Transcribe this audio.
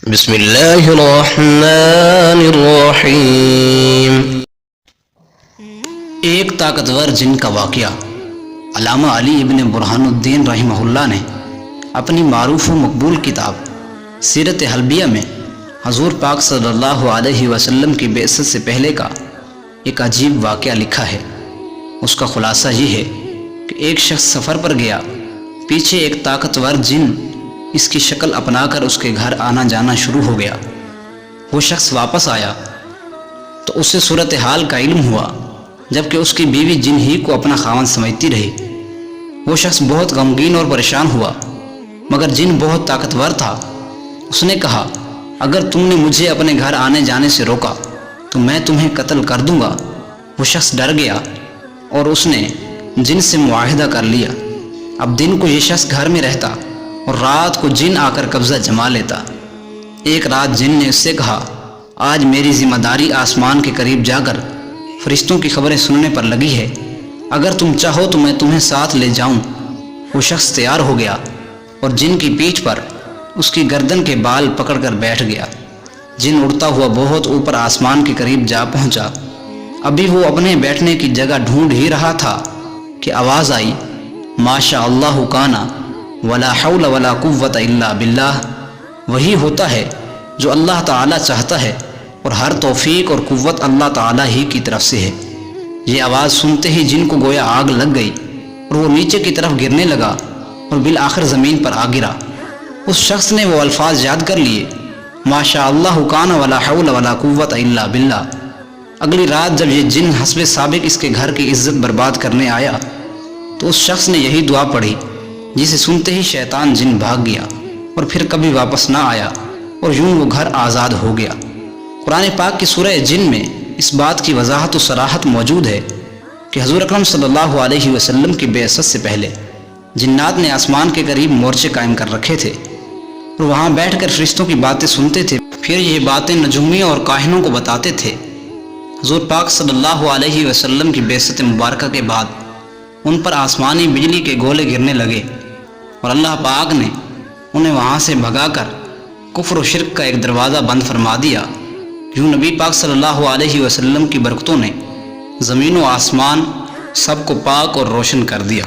بسم اللہ الرحمن الرحیم۔ ایک طاقتور جن کا واقعہ علامہ علی ابن برہان الدین رحمہ اللہ نے اپنی معروف و مقبول کتاب سیرت حلبیہ میں حضور پاک صلی اللہ علیہ وسلم کی بعثت سے پہلے کا ایک عجیب واقعہ لکھا ہے۔ اس کا خلاصہ یہ ہے کہ ایک شخص سفر پر گیا، پیچھے ایک طاقتور جن اس کی شکل اپنا کر اس کے گھر آنا جانا شروع ہو گیا۔ وہ شخص واپس آیا تو اسے صورتحال کا علم ہوا، جبکہ اس کی بیوی جن ہی کو اپنا خاوند سمجھتی رہی۔ وہ شخص بہت غمگین اور پریشان ہوا، مگر جن بہت طاقتور تھا۔ اس نے کہا، اگر تم نے مجھے اپنے گھر آنے جانے سے روکا تو میں تمہیں قتل کر دوں گا۔ وہ شخص ڈر گیا اور اس نے جن سے معاہدہ کر لیا۔ اب دن کو یہ شخص گھر میں رہتا اور رات کو جن آ کر قبضہ جما لیتا۔ ایک رات جن نے اس سے کہا، آج میری ذمہ داری آسمان کے قریب جا کر فرشتوں کی خبریں سننے پر لگی ہے، اگر تم چاہو تو میں تمہیں ساتھ لے جاؤں۔ وہ شخص تیار ہو گیا اور جن کی پیٹھ پر اس کی گردن کے بال پکڑ کر بیٹھ گیا۔ جن اڑتا ہوا بہت اوپر آسمان کے قریب جا پہنچا۔ ابھی وہ اپنے بیٹھنے کی جگہ ڈھونڈ ہی رہا تھا کہ آواز آئی، ماشاء اللہ کانا ولا حول ولا قوت الا باللہ۔ وہی ہوتا ہے جو اللہ تعالیٰ چاہتا ہے، اور ہر توفیق اور قوت اللہ تعالیٰ ہی کی طرف سے ہے۔ یہ آواز سنتے ہی جن کو گویا آگ لگ گئی اور وہ نیچے کی طرف گرنے لگا اور بالآخر زمین پر آ گرا۔ اس شخص نے وہ الفاظ یاد کر لیے، ماشاء اللہ کان ولا حول ولا قوت الا باللہ۔ اگلی رات جب یہ جن حسب سابق اس کے گھر کی عزت برباد کرنے آیا تو اس شخص نے یہی دعا پڑھی، جسے سنتے ہی شیطان جن بھاگ گیا اور پھر کبھی واپس نہ آیا، اور یوں وہ گھر آزاد ہو گیا۔ قرآن پاک کی سورہ جن میں اس بات کی وضاحت و صراحت موجود ہے کہ حضور اکرم صلی اللہ علیہ وسلم کی بعثت سے پہلے جنات نے آسمان کے قریب مورچے قائم کر رکھے تھے اور وہاں بیٹھ کر فرشتوں کی باتیں سنتے تھے، پھر یہ باتیں نجومیوں اور کاہنوں کو بتاتے تھے۔ حضور پاک صلی اللہ علیہ وسلم کی بعثت مبارکہ کے بعد ان پر آسمانی بجلی کے گولے گرنے لگے اور اللہ پاک نے انہیں وہاں سے بھگا کر کفر و شرک کا ایک دروازہ بند فرما دیا۔ یوں نبی پاک صلی اللہ علیہ وسلم کی برکتوں نے زمین و آسمان سب کو پاک اور روشن کر دیا۔